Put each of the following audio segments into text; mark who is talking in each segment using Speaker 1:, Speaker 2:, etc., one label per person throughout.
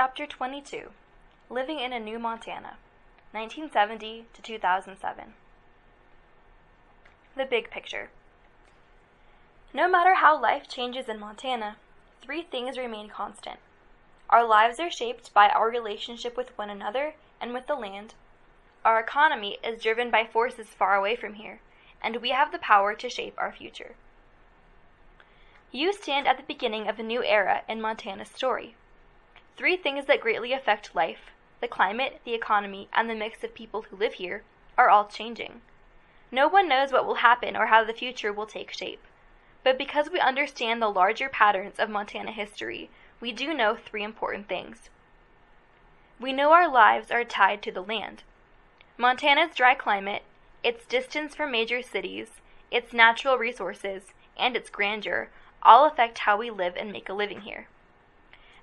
Speaker 1: Chapter 22, Living in a New Montana, 1970 to 2007. The Big Picture. No matter how life changes in Montana, three things remain constant. Our lives are shaped by our relationship with one another and with the land. Our economy is driven by forces far away from here, and we have the power to shape our future. You stand at the beginning of a new era in Montana's story. Three things that greatly affect life, the climate, the economy, and the mix of people who live here, are all changing. No one knows what will happen or how the future will take shape. But because we understand the larger patterns of Montana history, we do know three important things. We know our lives are tied to the land. Montana's dry climate, its distance from major cities, its natural resources, and its grandeur all affect how we live and make a living here.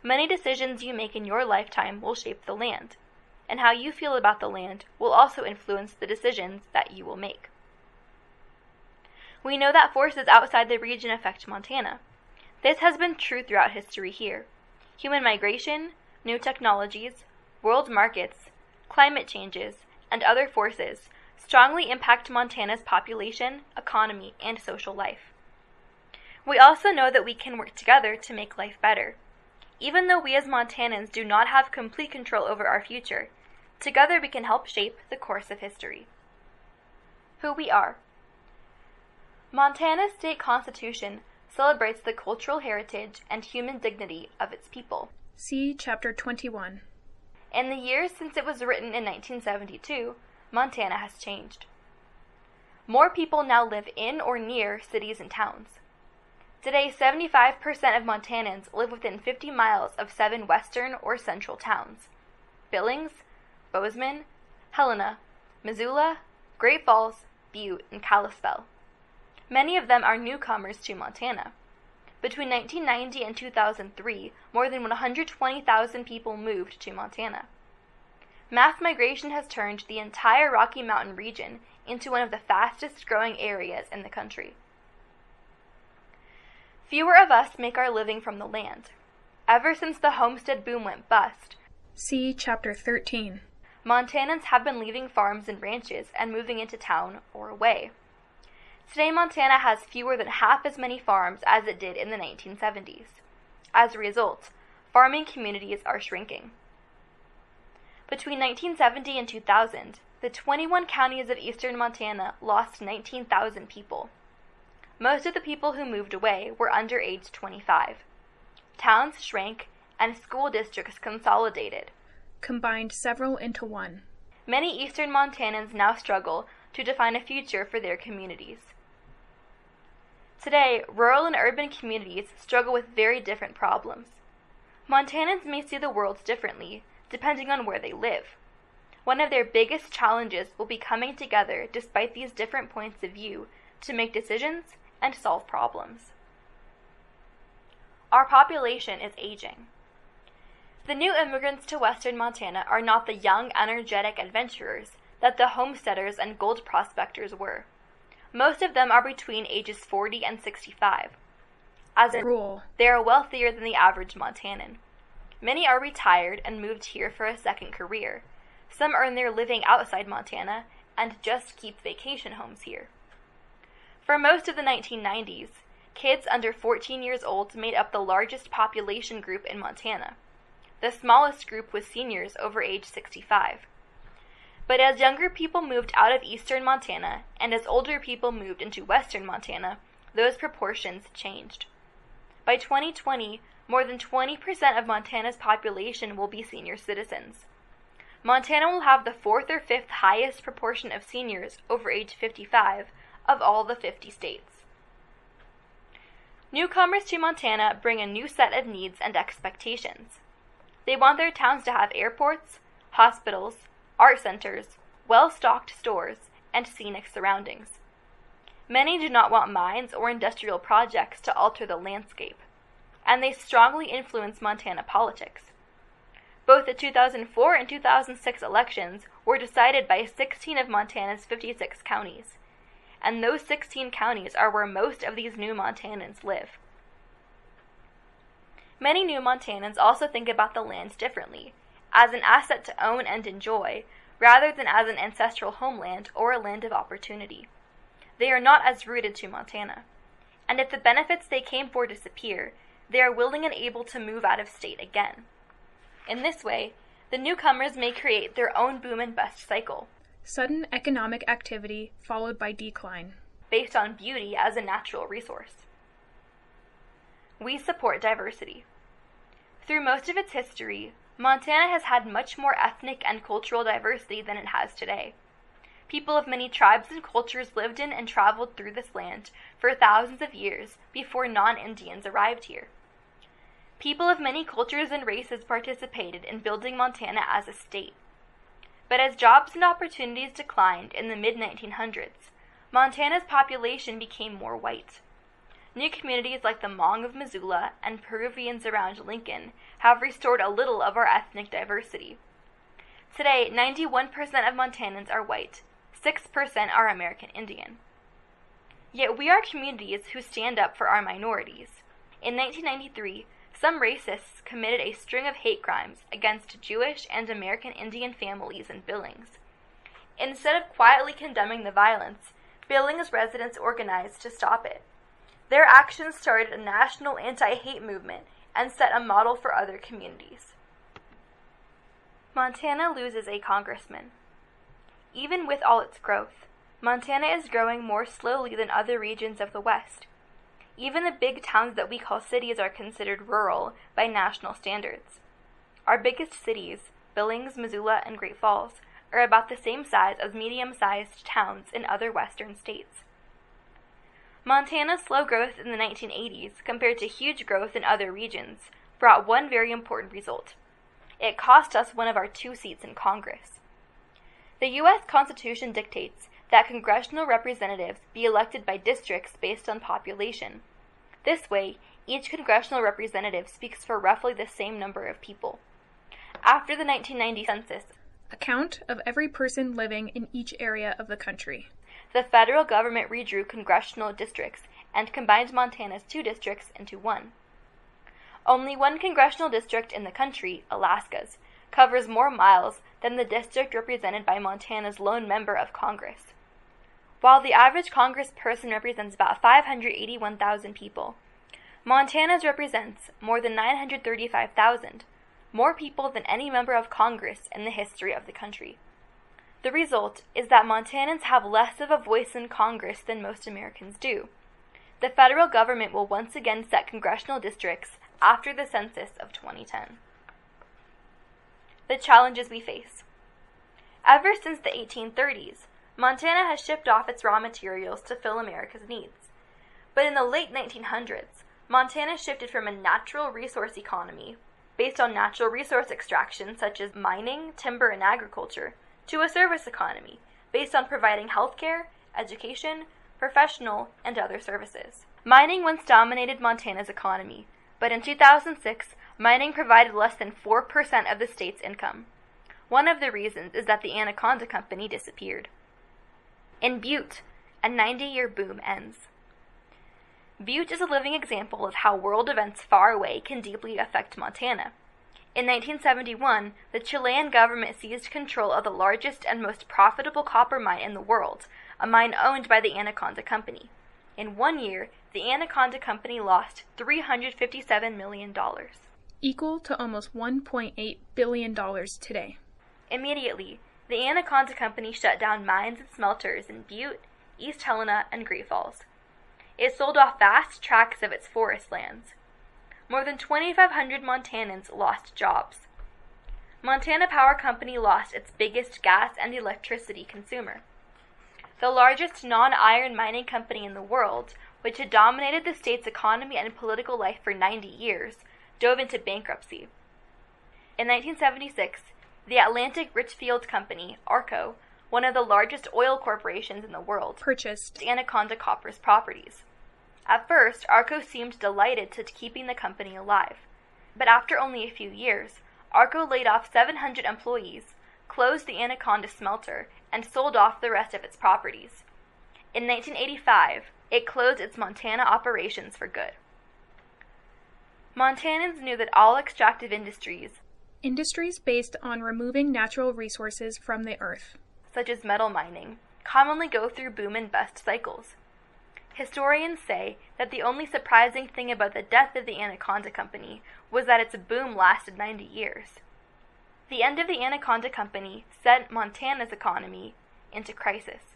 Speaker 1: Many decisions you make in your lifetime will shape the land, and how you feel about the land will also influence the decisions that you will make. We know that forces outside the region affect Montana. This has been true throughout history here. Human migration, new technologies, world markets, climate changes, and other forces strongly impact Montana's population, economy, and social life. We also know that we can work together to make life better. Even though we as Montanans do not have complete control over our future, together we can help shape the course of history. Who we are. Montana's state constitution celebrates the cultural heritage and human dignity of its people.
Speaker 2: See Chapter 21.
Speaker 1: In the years since it was written in 1972, Montana has changed. More people now live in or near cities and towns. Today, 75% of Montanans live within 50 miles of 7 western or central towns: Billings, Bozeman, Helena, Missoula, Great Falls, Butte, and Kalispell. Many of them are newcomers to Montana. Between 1990 and 2003, more than 120,000 people moved to Montana. Mass migration has turned the entire Rocky Mountain region into one of the fastest growing areas in the country. Fewer of us make our living from the land. Ever since the homestead boom went bust,
Speaker 2: see Chapter 13.
Speaker 1: Montanans have been leaving farms and ranches and moving into town or away. Today, Montana has fewer than half as many farms as it did in the 1970s. As a result, farming communities are shrinking. Between 1970 and 2000, the 21 counties of eastern Montana lost 19,000 people. Most of the people who moved away were under age 25. Towns shrank, and school districts consolidated,
Speaker 2: combined several into one.
Speaker 1: Many eastern Montanans now struggle to define a future for their communities. Today, rural and urban communities struggle with very different problems. Montanans may see the world differently, depending on where they live. One of their biggest challenges will be coming together despite these different points of view to make decisions and solve problems. Our population is aging. The new immigrants to western Montana are not the young, energetic adventurers that the homesteaders and gold prospectors were. Most of them are between ages 40 and 65. As a rule, they are wealthier than the average Montanan. Many are retired and moved here for a second career. Some earn their living outside Montana and just keep vacation homes here. For most of the 1990s, kids under 14 years old made up the largest population group in Montana. The smallest group was seniors over age 65. But as younger people moved out of eastern Montana and as older people moved into western Montana, those proportions changed. By 2020, more than 20% of Montana's population will be senior citizens. Montana will have the 4th or 5th highest proportion of seniors over age 55 of all the 50 states. Newcomers to Montana bring a new set of needs and expectations. They want their towns to have airports, hospitals, art centers, well-stocked stores, and scenic surroundings. Many do not want mines or industrial projects to alter the landscape, and they strongly influence Montana politics. Both the 2004 and 2006 elections were decided by 16 of Montana's 56 counties, and those 16 counties are where most of these new Montanans live. Many new Montanans also think about the land differently, as an asset to own and enjoy, rather than as an ancestral homeland or a land of opportunity. They are not as rooted to Montana. And if the benefits they came for disappear, they are willing and able to move out of state again. In this way, the newcomers may create their own boom and bust cycle,
Speaker 2: Sudden economic activity followed by decline.
Speaker 1: based on beauty as a natural resource. We support diversity. Through most of its history, Montana has had much more ethnic and cultural diversity than it has today. People of many tribes and cultures lived in and traveled through this land for thousands of years before non-Indians arrived here. People of many cultures and races participated in building Montana as a state. But as jobs and opportunities declined in the mid-1900s, Montana's population became more white. New communities like the Hmong of Missoula and Peruvians around Lincoln have restored a little of our ethnic diversity. Today, 91% of Montanans are white, 6% are American Indian. Yet we are communities who stand up for our minorities. In 1993, some racists committed a string of hate crimes against Jewish and American Indian families in Billings. Instead of quietly condemning the violence, Billings residents organized to stop it. Their actions started a national anti-hate movement and set a model for other communities. Montana loses a congressman. Even with all its growth, Montana is growing more slowly than other regions of the West. Even the big towns that we call cities are considered rural by national standards. Our biggest cities, Billings, Missoula, and Great Falls, are about the same size as medium-sized towns in other western states. Montana's slow growth in the 1980s, compared to huge growth in other regions, brought one very important result. It cost us one of our 2 seats in Congress. The U.S. Constitution dictates that congressional representatives be elected by districts based on population. This way, each congressional representative speaks for roughly the same number of people. After the 1990 census,
Speaker 2: A count of every person living in each area of the country.
Speaker 1: the federal government redrew congressional districts and combined Montana's 2 districts into one. Only one congressional district in the country, Alaska's, covers more miles than the district represented by Montana's lone member of Congress. While the average congressperson represents about 581,000 people, Montana's represents more than 935,000, more people than any member of Congress in the history of the country. The result is that Montanans have less of a voice in Congress than most Americans do. The federal government will once again set congressional districts after the census of 2010. The challenges we face. Ever since the 1830s, Montana has shipped off its raw materials to fill America's needs. But in the late 1900s, Montana shifted from a natural resource economy, based on natural resource extraction such as mining, timber, and agriculture, to a service economy, based on providing healthcare, education, professional, and other services. Mining once dominated Montana's economy, but in 2006, mining provided less than 4% of the state's income. One of the reasons is that the Anaconda Company disappeared. In Butte, a 90-year boom ends. Butte is a living example of how world events far away can deeply affect Montana. In 1971, the Chilean government seized control of the largest and most profitable copper mine in the world, a mine owned by the Anaconda Company. In 1 year, the Anaconda Company lost $357 million.
Speaker 2: Equal to almost $1.8 billion today.
Speaker 1: Immediately, the Anaconda Company shut down mines and smelters in Butte, East Helena, and Great Falls. It sold off vast tracts of its forest lands. More than 2,500 Montanans lost jobs. Montana Power Company lost its biggest gas and electricity consumer. The largest non-iron mining company in the world, which had dominated the state's economy and political life for 90 years, dove into bankruptcy. In 1976, the Atlantic Richfield Company, ARCO, one of the largest oil corporations in the world,
Speaker 2: Purchased
Speaker 1: Anaconda Copper's properties. At first, ARCO seemed delighted to keeping the company alive. But after only a few years, ARCO laid off 700 employees, closed the Anaconda smelter, and sold off the rest of its properties. In 1985, it closed its Montana operations for good. Montanans knew that all extractive
Speaker 2: industries based on removing natural resources from the earth,
Speaker 1: such as metal mining, commonly go through boom and bust cycles. Historians say that the only surprising thing about the death of the Anaconda Company was that its boom lasted 90 years. The end of the Anaconda Company sent Montana's economy into crisis.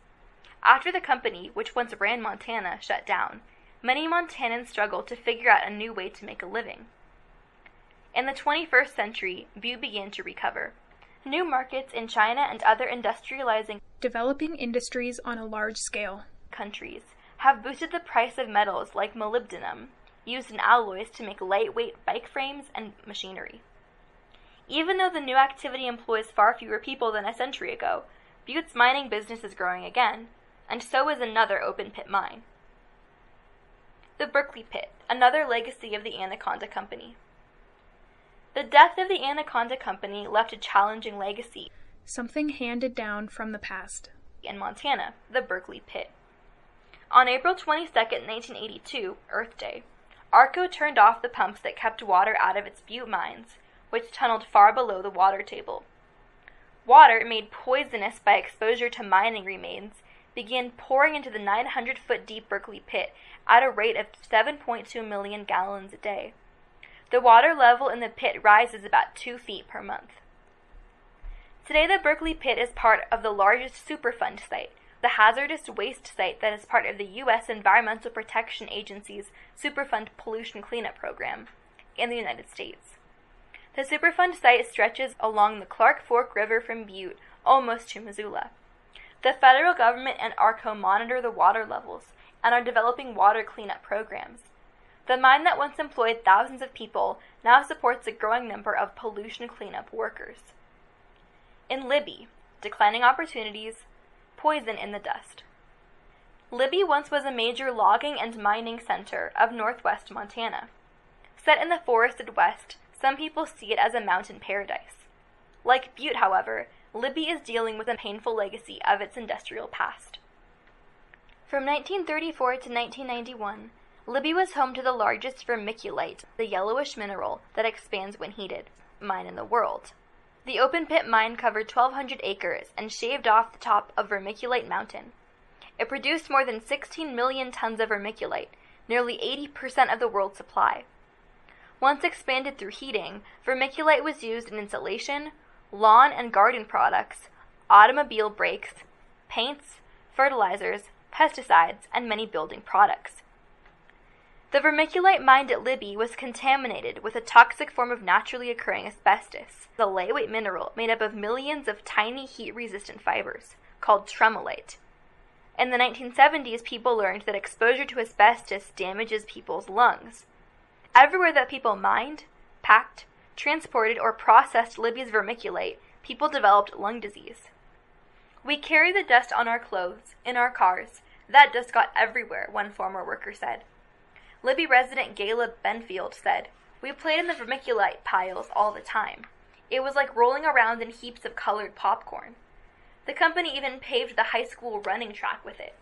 Speaker 1: After the company, which once ran Montana, shut down, many Montanans struggled to figure out a new way to make a living. In the 21st century, Butte began to recover. New markets in China and other industrializing
Speaker 2: developing industries on a large scale
Speaker 1: countries have boosted the price of metals like molybdenum, used in alloys to make lightweight bike frames and machinery. Even though the new activity employs far fewer people than a century ago, Butte's mining business is growing again, and so is another open-pit mine. The Berkeley Pit, another legacy of the Anaconda Company. The death of the Anaconda Company left a challenging legacy,
Speaker 2: something handed down from the past.
Speaker 1: In Montana, the Berkeley Pit. On April 22, 1982, Earth Day, ARCO turned off the pumps that kept water out of its Butte mines, which tunneled far below the water table. Water, made poisonous by exposure to mining remains, began pouring into the 900-foot deep Berkeley Pit at a rate of 7.2 million gallons a day. The water level in the pit rises about 2 feet per month. Today, the Berkeley Pit is part of the largest Superfund site, the hazardous waste site that is part of the U.S. Environmental Protection Agency's Superfund Pollution Cleanup Program in the United States. The Superfund site stretches along the Clark Fork River from Butte almost to Missoula. The federal government and ARCO monitor the water levels and are developing water cleanup programs. The mine that once employed thousands of people now supports a growing number of pollution cleanup workers. In Libby, declining opportunities, poison in the dust. Libby once was a major logging and mining center of northwest Montana. Set in the forested west, some people see it as a mountain paradise. Like Butte, however, Libby is dealing with a painful legacy of its industrial past. From 1934 to 1991, Libby was home to the largest vermiculite, the yellowish mineral that expands when heated, mine in the world. The open-pit mine covered 1,200 acres and shaved off the top of Vermiculite Mountain. It produced more than 16 million tons of vermiculite, nearly 80% of the world's supply. Once expanded through heating, vermiculite was used in insulation, lawn and garden products, automobile brakes, paints, fertilizers, pesticides, and many building products. The vermiculite mined at Libby was contaminated with a toxic form of naturally occurring asbestos, a lightweight mineral made up of millions of tiny heat-resistant fibers, called tremolite. In the 1970s, people learned that exposure to asbestos damages people's lungs. Everywhere that people mined, packed, transported, or processed Libby's vermiculite, people developed lung disease. "We carry the dust on our clothes, in our cars. That dust got everywhere," one former worker said. Libby resident Gayla Benfield said, "We played in the vermiculite piles all the time. It was like rolling around in heaps of colored popcorn. The company even paved the high school running track with it."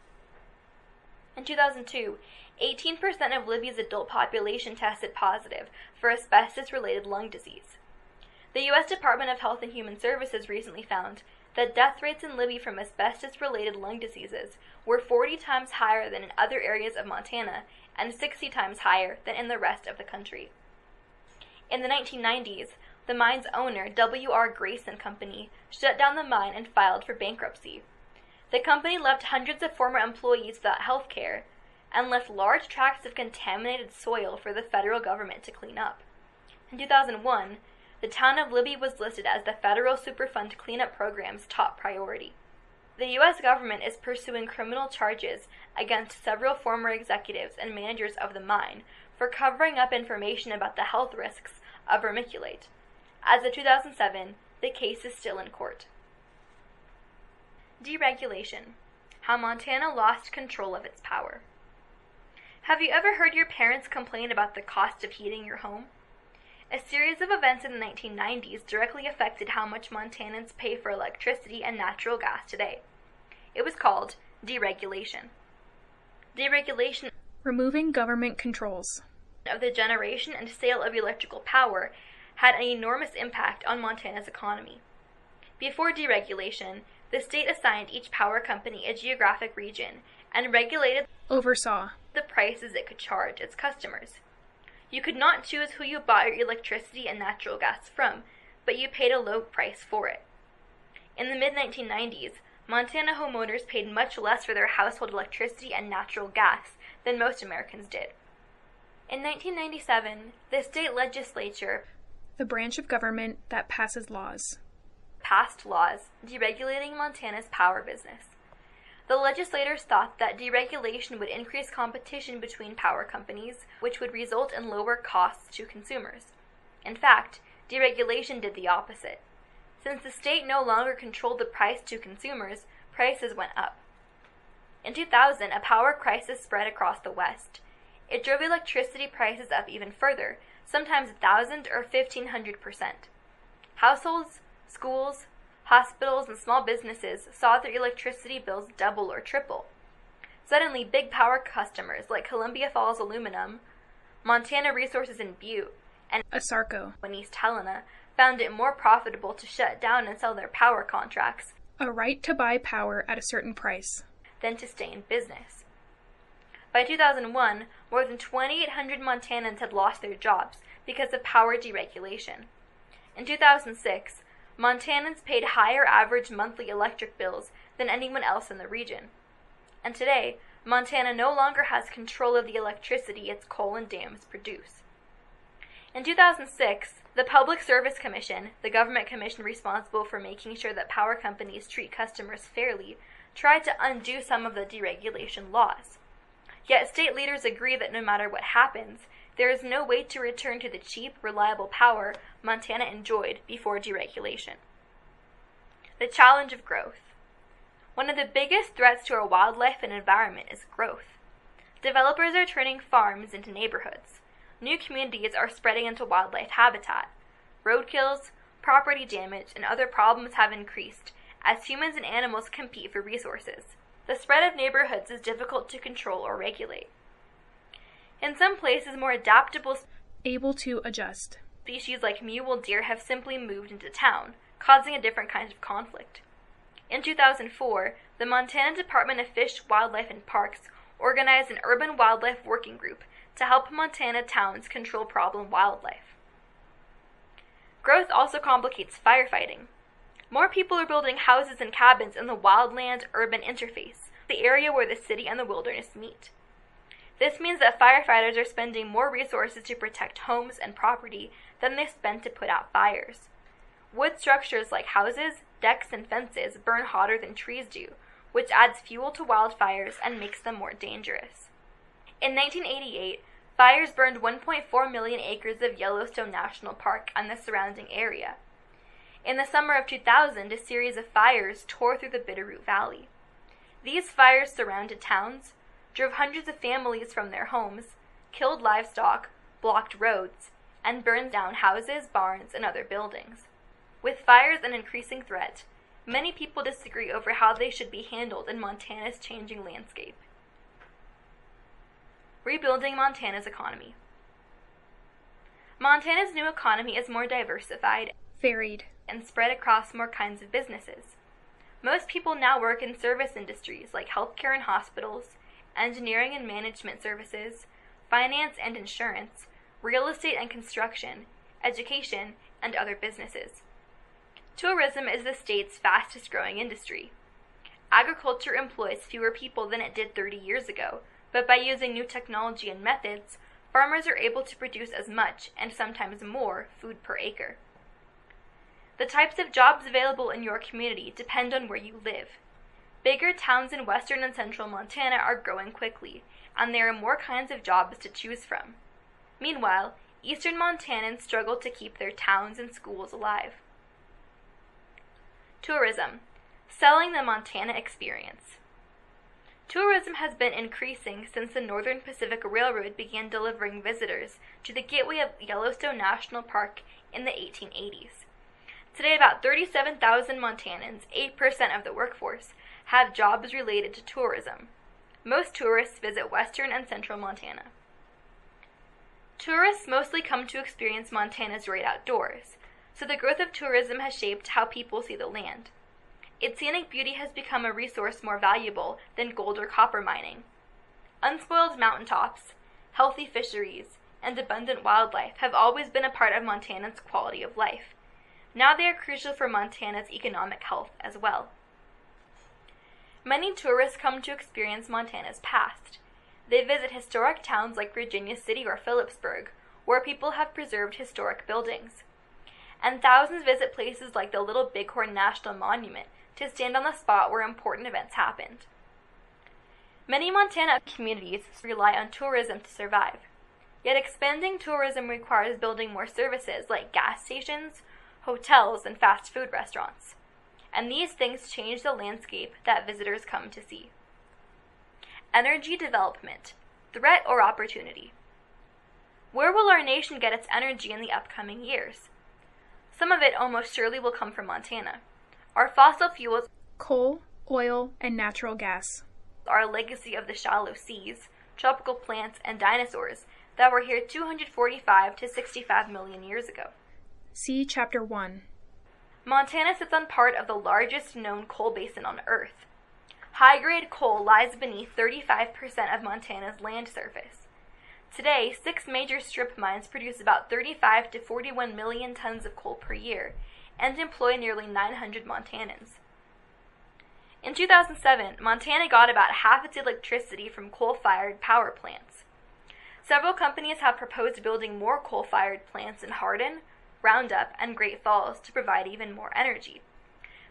Speaker 1: In 2002, 18% of Libya's adult population tested positive for asbestos-related lung disease. The U.S. Department of Health and Human Services recently found that death rates in Libya from asbestos-related lung diseases were 40 times higher than in other areas of Montana and 60 times higher than in the rest of the country. In the 1990s, the mine's owner, W.R. Grayson Company, shut down the mine and filed for bankruptcy. The company left hundreds of former employees without health care and left large tracts of contaminated soil for the federal government to clean up. In 2001, the town of Libby was listed as the federal Superfund cleanup program's top priority. The U.S. government is pursuing criminal charges against several former executives and managers of the mine for covering up information about the health risks of vermiculite. As of 2007, the case is still in court. Deregulation: how Montana lost control of its power. Have you ever heard your parents complain about the cost of heating your home? A series of events in the 1990s directly affected how much Montanans pay for electricity and natural gas today. It was called deregulation. Deregulation,
Speaker 2: removing government controls.
Speaker 1: of the generation and sale of electrical power had an enormous impact on Montana's economy. Before deregulation, the state assigned each power company a geographic region and
Speaker 2: oversaw
Speaker 1: the prices it could charge its customers. You could not choose who you bought your electricity and natural gas from, but you paid a low price for it. In the mid-1990s, Montana homeowners paid much less for their household electricity and natural gas than most Americans did. In 1997, the state legislature,
Speaker 2: the branch of government that passes laws,
Speaker 1: passed laws deregulating Montana's power business. The legislators thought that deregulation would increase competition between power companies, which would result in lower costs to consumers. In fact, deregulation did the opposite. Since the state no longer controlled the price to consumers, prices went up. In 2000, a power crisis spread across the West. It drove electricity prices up even further, sometimes 1,000 or 1,500%. Households, schools, hospitals, and small businesses saw their electricity bills double or triple. Suddenly, big power customers like Columbia Falls Aluminum, Montana Resources in Butte, and
Speaker 2: ASARCO
Speaker 1: in East Helena found it more profitable to shut down and sell their power contracts,
Speaker 2: a right to buy power at a certain price,
Speaker 1: than to stay in business. By 2001, more than 2,800 Montanans had lost their jobs because of power deregulation. In 2006, Montanans paid higher average monthly electric bills than anyone else in the region. And today, Montana no longer has control of the electricity its coal and dams produce. In 2006, the Public Service Commission, the government commission responsible for making sure that power companies treat customers fairly, tried to undo some of the deregulation laws. Yet state leaders agree that no matter what happens, there is no way to return to the cheap, reliable power Montana enjoyed before deregulation. The challenge of growth. One of the biggest threats to our wildlife and environment is growth. Developers are turning farms into neighborhoods. New communities are spreading into wildlife habitat. Roadkills, property damage, and other problems have increased as humans and animals compete for resources. The spread of neighborhoods is difficult to control or regulate. In some places, more adaptable
Speaker 2: able to adjust
Speaker 1: species like mule deer have simply moved into town, causing a different kind of conflict. In 2004, the Montana Department of Fish, Wildlife, and Parks organized an urban wildlife working group to help Montana towns control problem wildlife. Growth also complicates firefighting. More people are building houses and cabins in the wildland-urban interface, the area where the city and the wilderness meet. This means that firefighters are spending more resources to protect homes and property than they spend to put out fires. Wood structures like houses, decks, and fences burn hotter than trees do, which adds fuel to wildfires and makes them more dangerous. In 1988, fires burned 1.4 million acres of Yellowstone National Park and the surrounding area. In the summer of 2000, a series of fires tore through the Bitterroot Valley. These fires surrounded towns, drove hundreds of families from their homes, killed livestock, blocked roads, and burned down houses, barns, and other buildings. With fires an increasing threat, many people disagree over how they should be handled in Montana's changing landscape. Rebuilding Montana's economy. Montana's new economy is more diversified,
Speaker 2: varied,
Speaker 1: and spread across more kinds of businesses. Most people now work in service industries like healthcare and hospitals, engineering and management services, finance and insurance, real estate and construction, education, and other businesses. Tourism is the state's fastest growing industry. Agriculture employs fewer people than it did 30 years ago, but by using new technology and methods, farmers are able to produce as much, and sometimes more, food per acre. The types of jobs available in your community depend on where you live. Bigger towns in western and central Montana are growing quickly, and there are more kinds of jobs to choose from. Meanwhile, eastern Montanans struggle to keep their towns and schools alive. Tourism. Selling the Montana experience. Tourism has been increasing since the Northern Pacific Railroad began delivering visitors to the gateway of Yellowstone National Park in the 1880s. Today, about 37,000 Montanans, 8% of the workforce, have jobs related to tourism. Most tourists visit western and central Montana. Tourists mostly come to experience Montana's great outdoors, so the growth of tourism has shaped how people see the land. Its scenic beauty has become a resource more valuable than gold or copper mining. Unspoiled mountaintops, healthy fisheries, and abundant wildlife have always been a part of Montanans' quality of life. Now they are crucial for Montana's economic health as well. Many tourists come to experience Montana's past. They visit historic towns like Virginia City or Phillipsburg, where people have preserved historic buildings. And thousands visit places like the Little Bighorn National Monument to stand on the spot where important events happened. Many Montana communities rely on tourism to survive. Yet expanding tourism requires building more services like gas stations, hotels, and fast food restaurants. And these things change the landscape that visitors come to see. Energy development, threat or opportunity. Where will our nation get its energy in the upcoming years? Some of it almost surely will come from Montana. Our fossil fuels,
Speaker 2: Coal, oil, and natural gas,
Speaker 1: are a legacy of the shallow seas, tropical plants, and dinosaurs that were here 245 to 65 million years ago.
Speaker 2: See Chapter 1.
Speaker 1: Montana sits on part of the largest known coal basin on Earth. High-grade coal lies beneath 35% of Montana's land surface. Today, 6 major strip mines produce about 35 to 41 million tons of coal per year and employ nearly 900 Montanans. In 2007, Montana got about half its electricity from coal-fired power plants. Several companies have proposed building more coal-fired plants in Hardin, Roundup, and Great Falls to provide even more energy.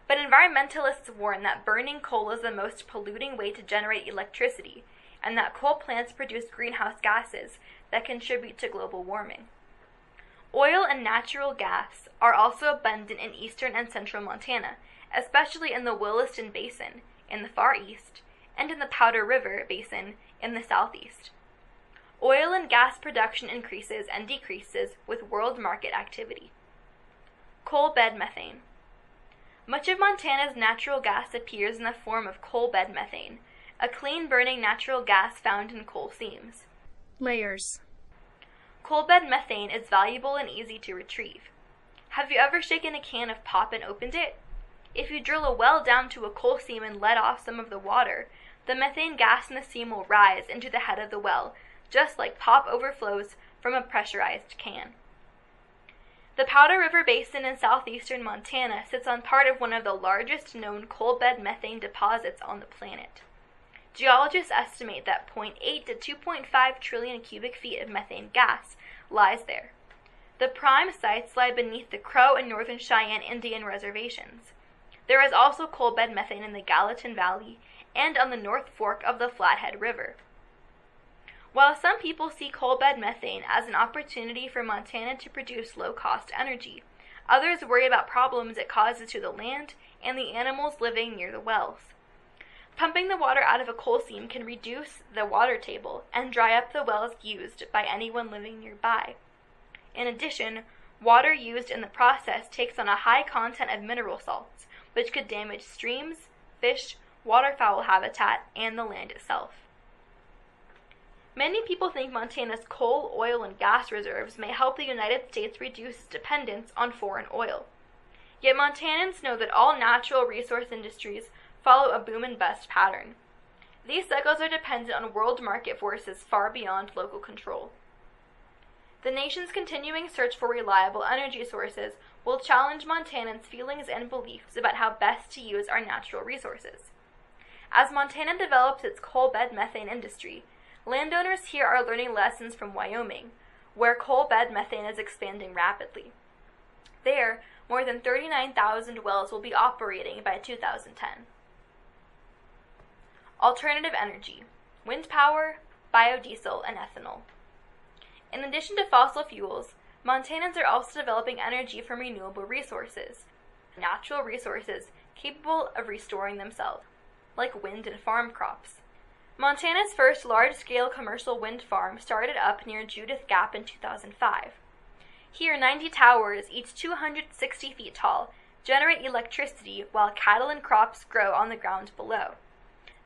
Speaker 1: But environmentalists warn that burning coal is the most polluting way to generate electricity, and that coal plants produce greenhouse gases that contribute to global warming. Oil and natural gas are also abundant in eastern and central Montana, especially in the Williston Basin in the far east and in the Powder River Basin in the southeast. Oil and gas production increases and decreases with world market activity. Coal bed methane. Much of Montana's natural gas appears in the form of coal bed methane, a clean-burning natural gas found in coal seams.
Speaker 2: Layers.
Speaker 1: Coal bed methane is valuable and easy to retrieve. Have you ever shaken a can of pop and opened it? If you drill a well down to a coal seam and let off some of the water, the methane gas in the seam will rise into the head of the well, just like pop overflows from a pressurized can. The Powder River Basin in southeastern Montana sits on part of one of the largest known coal bed methane deposits on the planet. Geologists estimate that 0.8 to 2.5 trillion cubic feet of methane gas lies there. The prime sites lie beneath the Crow and Northern Cheyenne Indian reservations. There is also coal bed methane in the Gallatin Valley and on the North Fork of the Flathead River. While some people see coal bed methane as an opportunity for Montana to produce low-cost energy, others worry about problems it causes to the land and the animals living near the wells. Pumping the water out of a coal seam can reduce the water table and dry up the wells used by anyone living nearby. In addition, water used in the process takes on a high content of mineral salts, which could damage streams, fish, waterfowl habitat, and the land itself. Many people think Montana's coal, oil, and gas reserves may help the United States reduce its dependence on foreign oil. Yet Montanans know that all natural resource industries follow a boom and bust pattern. These cycles are dependent on world market forces far beyond local control. The nation's continuing search for reliable energy sources will challenge Montanans' feelings and beliefs about how best to use our natural resources. As Montana develops its coal bed methane industry, landowners here are learning lessons from Wyoming, where coal bed methane is expanding rapidly. There, more than 39,000 wells will be operating by 2010. Alternative energy, wind power, biodiesel, and ethanol. In addition to fossil fuels, Montanans are also developing energy from renewable resources, natural resources capable of restoring themselves, like wind and farm crops. Montana's first large-scale commercial wind farm started up near Judith Gap in 2005. Here, 90 towers, each 260 feet tall, generate electricity while cattle and crops grow on the ground below.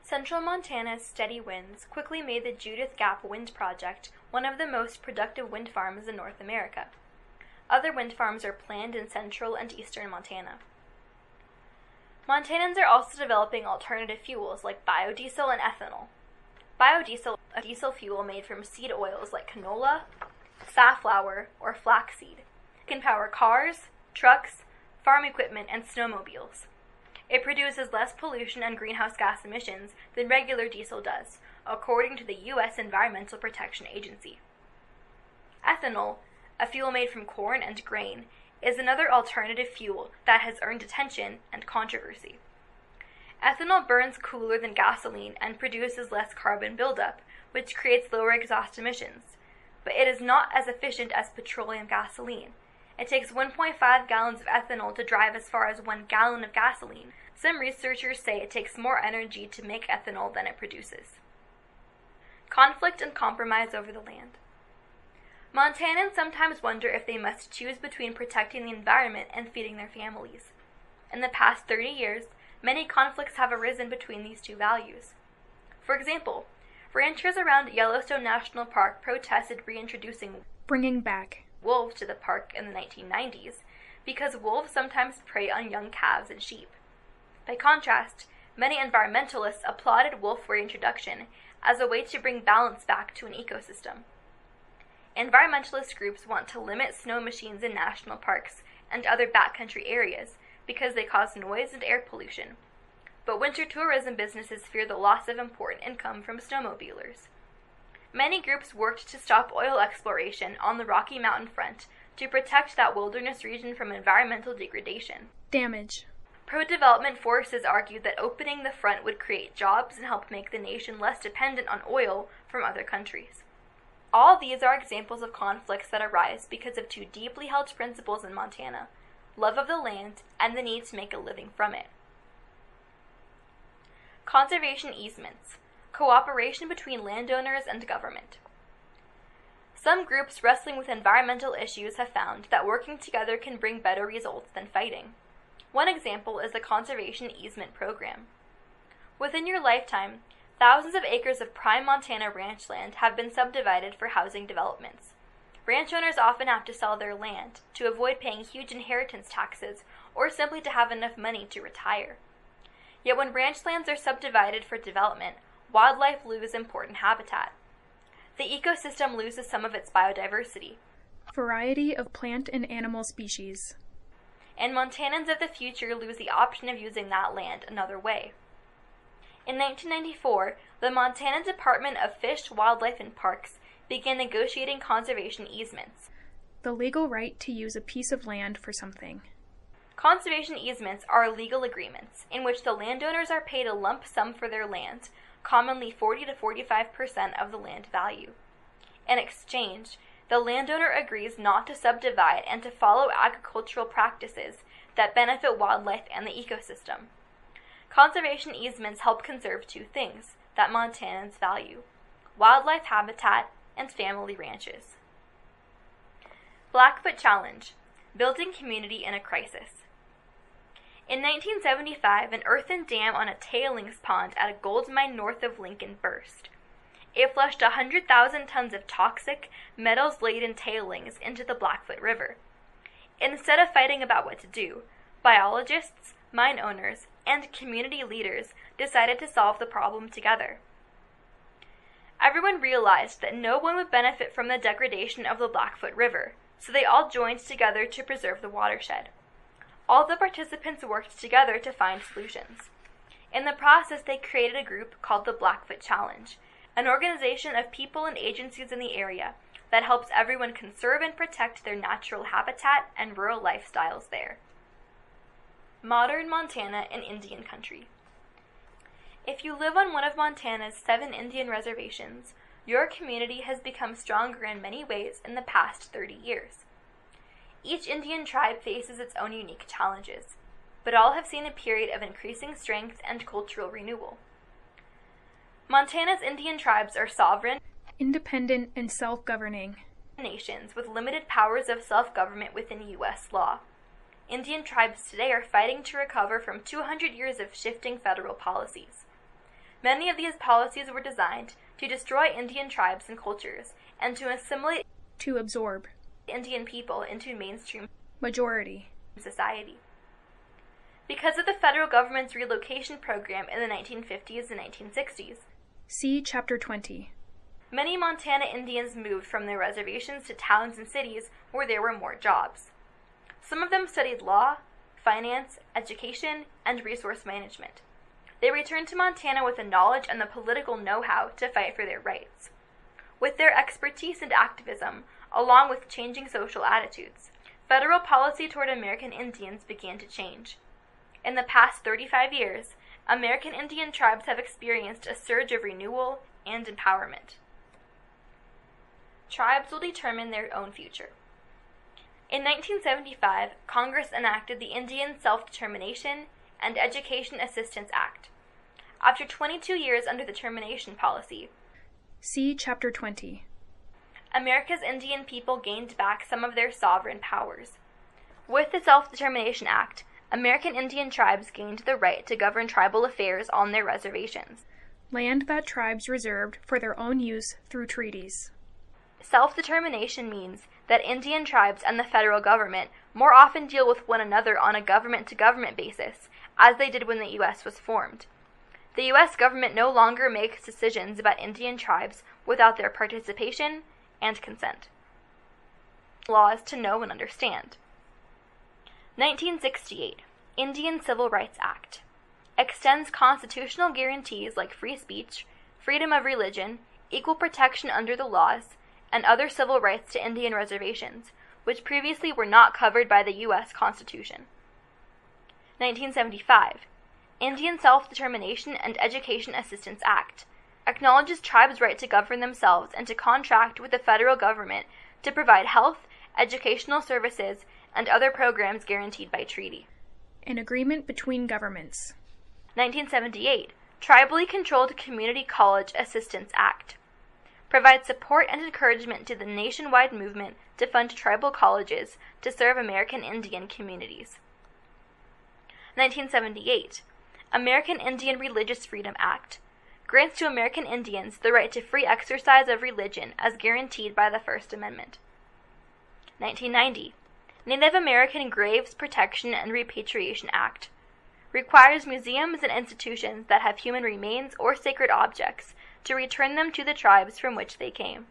Speaker 1: Central Montana's steady winds quickly made the Judith Gap Wind Project one of the most productive wind farms in North America. Other wind farms are planned in central and eastern Montana. Montanans are also developing alternative fuels like biodiesel and ethanol. Biodiesel, a diesel fuel made from seed oils like canola, safflower, or flaxseed, can power cars, trucks, farm equipment, and snowmobiles. It produces less pollution and greenhouse gas emissions than regular diesel does, according to the U.S. Environmental Protection Agency. Ethanol, a fuel made from corn and grain, is another alternative fuel that has earned attention and controversy. Ethanol burns cooler than gasoline and produces less carbon buildup, which creates lower exhaust emissions, but it is not as efficient as petroleum gasoline. It takes 1.5 gallons of ethanol to drive as far as 1 gallon of gasoline. Some researchers say it takes more energy to make ethanol than it produces. Conflict and compromise over the land. Montanans sometimes wonder if they must choose between protecting the environment and feeding their families. In the past 30 years, many conflicts have arisen between these two values. For example, ranchers around Yellowstone National Park protested reintroducing
Speaker 2: Bringing back
Speaker 1: wolves to the park in the 1990s because wolves sometimes prey on young calves and sheep. By contrast, many environmentalists applauded wolf reintroduction as a way to bring balance back to an ecosystem. Environmentalist groups want to limit snow machines in national parks and other backcountry areas because they cause noise and air pollution. But winter tourism businesses fear the loss of important income from snowmobilers. Many groups worked to stop oil exploration on the Rocky Mountain front to protect that wilderness region from environmental degradation.
Speaker 2: damage.
Speaker 1: Pro-development forces argued that opening the front would create jobs and help make the nation less dependent on oil from other countries. All these are examples of conflicts that arise because of two deeply held principles in Montana: love of the land and the need to make a living from it. Conservation easements, cooperation between landowners and government. Some groups wrestling with environmental issues have found that working together can bring better results than fighting. One example is the Conservation Easement Program. Within your lifetime, thousands of acres of prime Montana ranch land have been subdivided for housing developments. Ranch owners often have to sell their land to avoid paying huge inheritance taxes or simply to have enough money to retire. Yet when ranch lands are subdivided for development, wildlife lose important habitat. The ecosystem loses some of its biodiversity.
Speaker 2: Variety of plant and animal species.
Speaker 1: And Montanans of the future lose the option of using that land another way. In 1994, the Montana Department of Fish, Wildlife, and Parks began negotiating conservation easements.
Speaker 2: The legal right to use a piece of land for something.
Speaker 1: Conservation easements are legal agreements in which the landowners are paid a lump sum for their land, commonly 40 to 45% of the land value. In exchange, the landowner agrees not to subdivide and to follow agricultural practices that benefit wildlife and the ecosystem. Conservation easements help conserve two things that Montanans value: wildlife habitat and family ranches. Blackfoot Challenge, building community in a crisis. In 1975, an earthen dam on a tailings pond at a gold mine north of Lincoln burst. It flushed 100,000 tons of toxic, metals-laden tailings into the Blackfoot River. Instead of fighting about what to do, biologists, mine owners, and community leaders decided to solve the problem together. Everyone realized that no one would benefit from the degradation of the Blackfoot River, so they all joined together to preserve the watershed. All the participants worked together to find solutions. In the process, they created a group called the Blackfoot Challenge, an organization of people and agencies in the area that helps everyone conserve and protect their natural habitat and rural lifestyles there. Modern Montana and Indian Country. If you live on one of Montana's 7 Indian reservations, your community has become stronger in many ways in the past 30 years. Each Indian tribe faces its own unique challenges, but all have seen a period of increasing strength and cultural renewal. Montana's Indian tribes are sovereign,
Speaker 2: Independent and self-governing.
Speaker 1: nations with limited powers of self-government within U.S. law. Indian tribes today are fighting to recover from 200 years of shifting federal policies. Many of these policies were designed to destroy Indian tribes and cultures and to assimilate
Speaker 2: To absorb.
Speaker 1: Indian people into mainstream
Speaker 2: Majority.
Speaker 1: society. Because of the federal government's relocation program in the 1950s and 1960s,
Speaker 2: See Chapter 20.
Speaker 1: many Montana Indians moved from their reservations to towns and cities where there were more jobs. Some of them studied law, finance, education, and resource management. They returned to Montana with the knowledge and the political know-how to fight for their rights. With their expertise and activism, along with changing social attitudes, federal policy toward American Indians began to change. In the past 35 years, American Indian tribes have experienced a surge of renewal and empowerment. Tribes will determine their own future. In 1975, Congress enacted the Indian Self-Determination and Education Assistance Act. After 22 years under the termination policy,
Speaker 2: See Chapter 20.
Speaker 1: America's Indian people gained back some of their sovereign powers. With the Self-Determination Act, American Indian tribes gained the right to govern tribal affairs on their reservations.
Speaker 2: Land that tribes reserved for their own use through treaties.
Speaker 1: Self-determination means that Indian tribes and the federal government more often deal with one another on a government-to-government basis, as they did when the U.S. was formed. The U.S. government no longer makes decisions about Indian tribes without their participation and consent. Laws to know and understand. 1968, Indian Civil Rights Act. Extends constitutional guarantees like free speech, freedom of religion, equal protection under the laws, and other civil rights to Indian reservations, which previously were not covered by the U.S. Constitution. 1975, Indian Self-Determination and Education Assistance Act. Acknowledges tribes' right to govern themselves and to contract with the federal government to provide health, educational services, and other programs guaranteed by treaty.
Speaker 2: An agreement between governments.
Speaker 1: 1978, Tribally Controlled Community College Assistance Act. Provides support and encouragement to the nationwide movement to fund tribal colleges to serve American Indian communities. 1978, American Indian Religious Freedom Act. Grants to American Indians the right to free exercise of religion as guaranteed by the First Amendment. 1990, Native American Graves Protection and Repatriation Act. Requires museums and institutions that have human remains or sacred objects to return them to the tribes from which they came.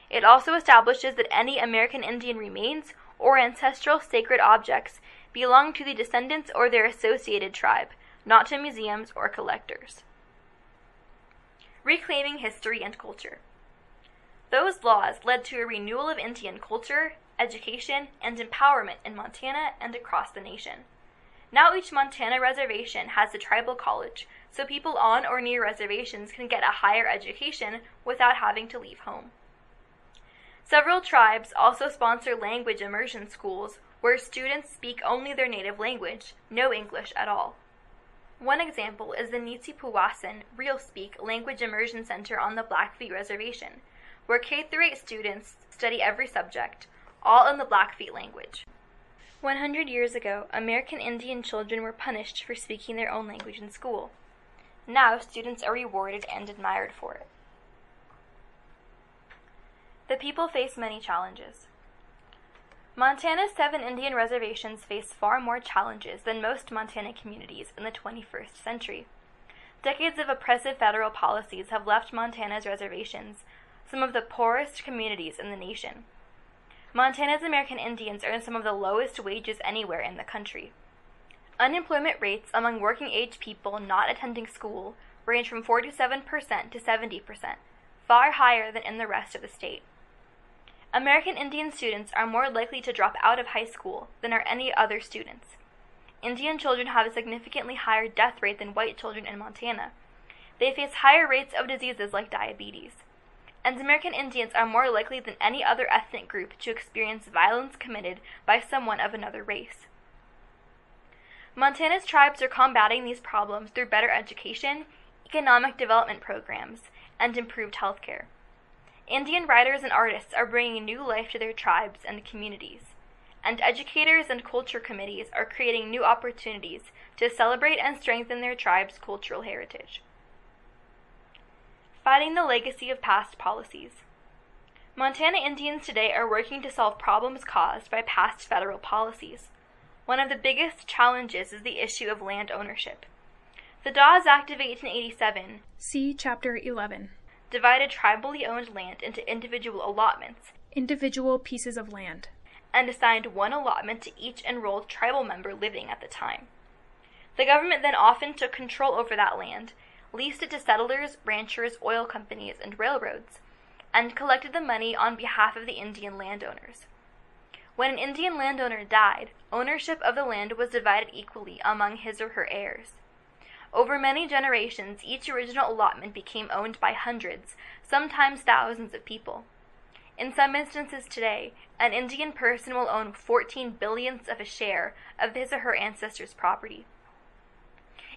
Speaker 1: It also establishes that any American Indian remains or ancestral sacred objects belong to the descendants or their associated tribe, not to museums or collectors. Reclaiming history and culture. Those laws led to a renewal of Indian culture, education, and empowerment in Montana and across the nation. Now each Montana reservation has a tribal college, so people on or near reservations can get a higher education without having to leave home. Several tribes also sponsor language immersion schools where students speak only their native language, no English at all. One example is the Nitsipuwasan Real Speak Language Immersion Center on the Blackfeet Reservation, where K-8 students study every subject, all in the Blackfeet language. 100 years ago, American Indian children were punished for speaking their own language in school. Now, students are rewarded and admired for it. The people face many challenges. Montana's 7 Indian reservations face far more challenges than most Montana communities in the 21st century. Decades of oppressive federal policies have left Montana's reservations some of the poorest communities in the nation. Montana's American Indians earn some of the lowest wages anywhere in the country. Unemployment rates among working-age people not attending school range from 47% to 70%, far higher than in the rest of the state. American Indian students are more likely to drop out of high school than are any other students. Indian children have a significantly higher death rate than white children in Montana. They face higher rates of diseases like diabetes. And American Indians are more likely than any other ethnic group to experience violence committed by someone of another race. Montana's tribes are combating these problems through better education, economic development programs, and improved health care. Indian writers and artists are bringing new life to their tribes and communities, and educators and culture committees are creating new opportunities to celebrate and strengthen their tribe's cultural heritage. fighting the legacy of past policies. Montana Indians today are working to solve problems caused by past federal policies. One of the biggest challenges is the issue of land ownership. The Dawes Act of 1887,
Speaker 2: see Chapter 11,
Speaker 1: divided tribally owned land into individual allotments,
Speaker 2: individual pieces of land,
Speaker 1: and assigned one allotment to each enrolled tribal member living at the time. The government then often took control over that land, leased it to settlers, ranchers, oil companies, and railroads, and collected the money on behalf of the Indian landowners. When an Indian landowner died, ownership of the land was divided equally among his or her heirs. Over many generations, each original allotment became owned by hundreds, sometimes thousands of people. In some instances today, an Indian person will own 14 billionths of a share of his or her ancestors' property.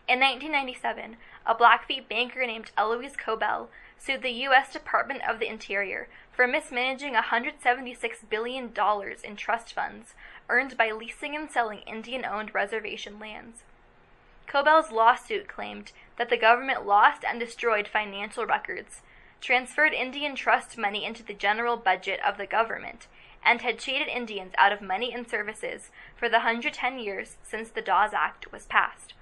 Speaker 1: In 1997, a Blackfeet banker named Eloise Cobell sued the U.S. Department of the Interior for mismanaging $176 billion in trust funds earned by leasing and selling Indian-owned reservation lands. Cobell's lawsuit claimed that the government lost and destroyed financial records, transferred Indian trust money into the general budget of the government, and had cheated Indians out of money and services for the 110 years since the Dawes Act was passed.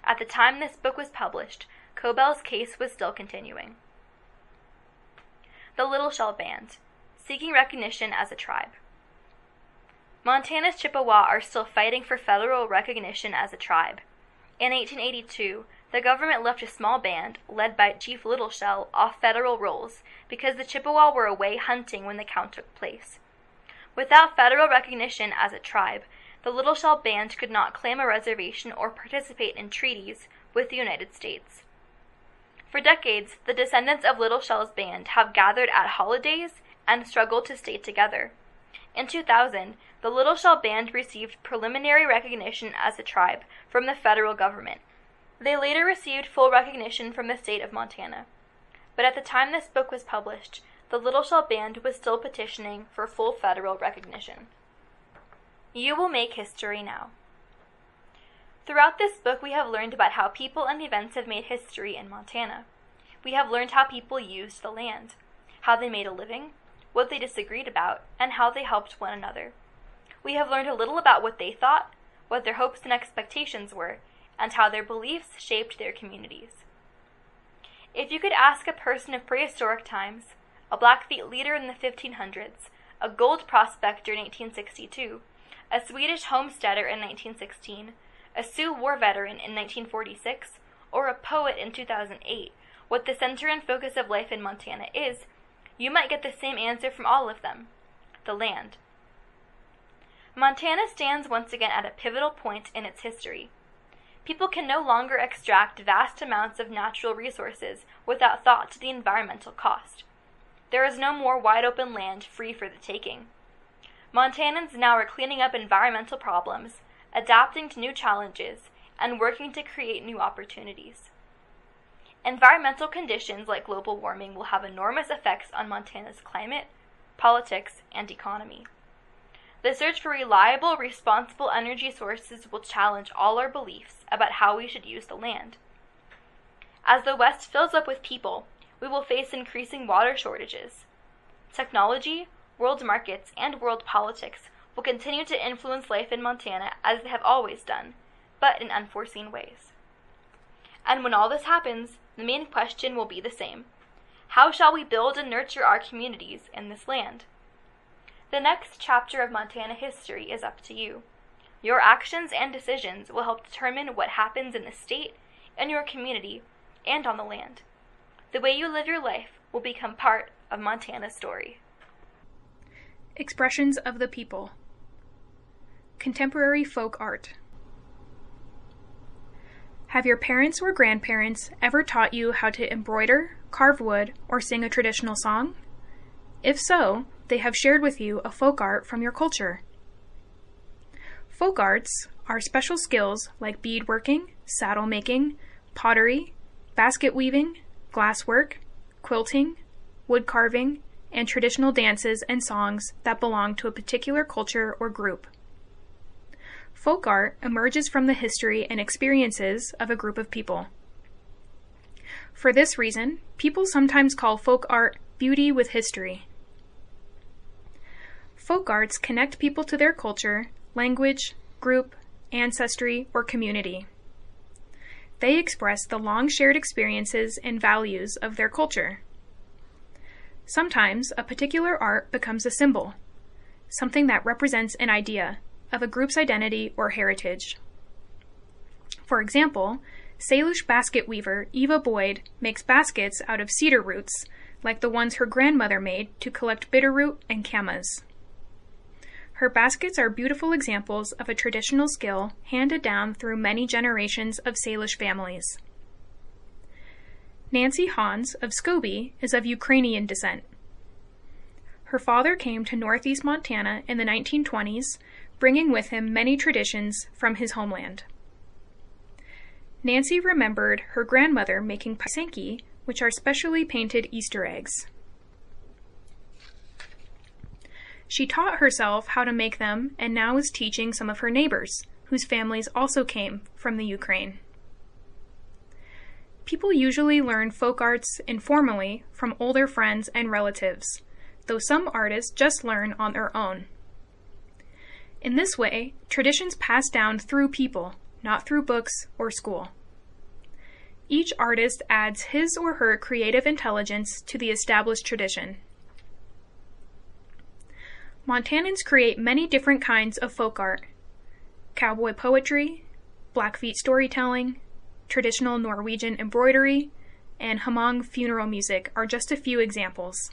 Speaker 1: At the time this book was published, Cobell's case was still continuing. The Little Shell Band, seeking recognition as a tribe. Montana's Chippewa are still fighting for federal recognition as a tribe. In 1882, the government left a small band, led by Chief Little Shell, off federal rolls because the Chippewa were away hunting when the count took place. Without federal recognition as a tribe, the Little Shell Band could not claim a reservation or participate in treaties with the United States. For decades, the descendants of Little Shell's band have gathered at holidays and struggled to stay together. In 2000, the Little Shell Band received preliminary recognition as a tribe from the federal government. They later received full recognition from the state of Montana. But at the time this book was published, the Little Shell Band was still petitioning for full federal recognition. You will make history now. Throughout this book, we have learned about how people and events have made history in Montana. We have learned how people used the land, how they made a living, what they disagreed about, and how they helped one another. We have learned a little about what they thought, what their hopes and expectations were, and how their beliefs shaped their communities. If you could ask a person of prehistoric times, a Blackfeet leader in the 1500s, a gold prospector in 1862, a Swedish homesteader in 1916, a Sioux war veteran in 1946, or a poet in 2008, what the center and focus of life in Montana is, you might get the same answer from all of them: the land. Montana stands once again at a pivotal point in its history. People can no longer extract vast amounts of natural resources without thought to the environmental cost. There is no more wide-open land free for the taking. Montanans now are cleaning up environmental problems, adapting to new challenges, and working to create new opportunities. Environmental conditions like global warming will have enormous effects on Montana's climate, politics, and economy. The search for reliable, responsible energy sources will challenge all our beliefs about how we should use the land. As the West fills up with people, we will face increasing water shortages. Technology, world markets, and world politics will continue to influence life in Montana as they have always done, but in unforeseen ways. And when all this happens, the main question will be the same: how shall we build and nurture our communities in this land? The next chapter of Montana history is up to you. Your actions and decisions will help determine what happens in the state, in your community, and on the land. The way you live your life will become part of Montana's story.
Speaker 2: Expressions of the people. Contemporary folk art. Have your parents or grandparents ever taught you how to embroider, carve wood, or sing a traditional song? If so, they have shared with you a folk art from your culture. Folk arts are special skills like beadworking, saddle making, pottery, basket weaving, glasswork, quilting, wood carving, and traditional dances and songs that belong to a particular culture or group. Folk art emerges from the history and experiences of a group of people. For this reason, people sometimes call folk art beauty with history. Folk arts connect people to their culture, language, group, ancestry, or community. They express the long-shared experiences and values of their culture. Sometimes a particular art becomes a symbol, something that represents an idea of a group's identity or heritage. For example, Salish basket weaver Eva Boyd makes baskets out of cedar roots, like the ones her grandmother made to collect bitterroot and camas. Her baskets are beautiful examples of a traditional skill handed down through many generations of Salish families. Nancy Hans of Scobie is of Ukrainian descent. Her father came to northeast Montana in the 1920s, bringing with him many traditions from his homeland. Nancy remembered her grandmother making paisanki, which are specially painted Easter eggs. She taught herself how to make them and now is teaching some of her neighbors, whose families also came from the Ukraine. People usually learn folk arts informally from older friends and relatives, though some artists just learn on their own. In this way, traditions pass down through people, not through books or school. Each artist adds his or her creative intelligence to the established tradition. Montanans create many different kinds of folk art. Cowboy poetry, Blackfeet storytelling, traditional Norwegian embroidery, and Hmong funeral music are just a few examples.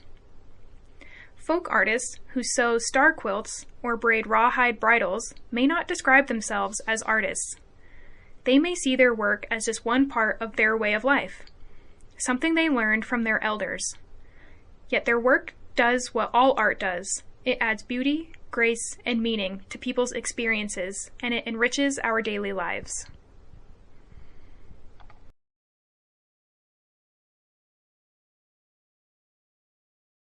Speaker 2: Folk artists who sew star quilts or braid rawhide bridles may not describe themselves as artists. They may see their work as just one part of their way of life, something they learned from their elders. Yet their work does what all art does. It adds beauty, grace, and meaning to people's experiences, and it enriches our daily lives.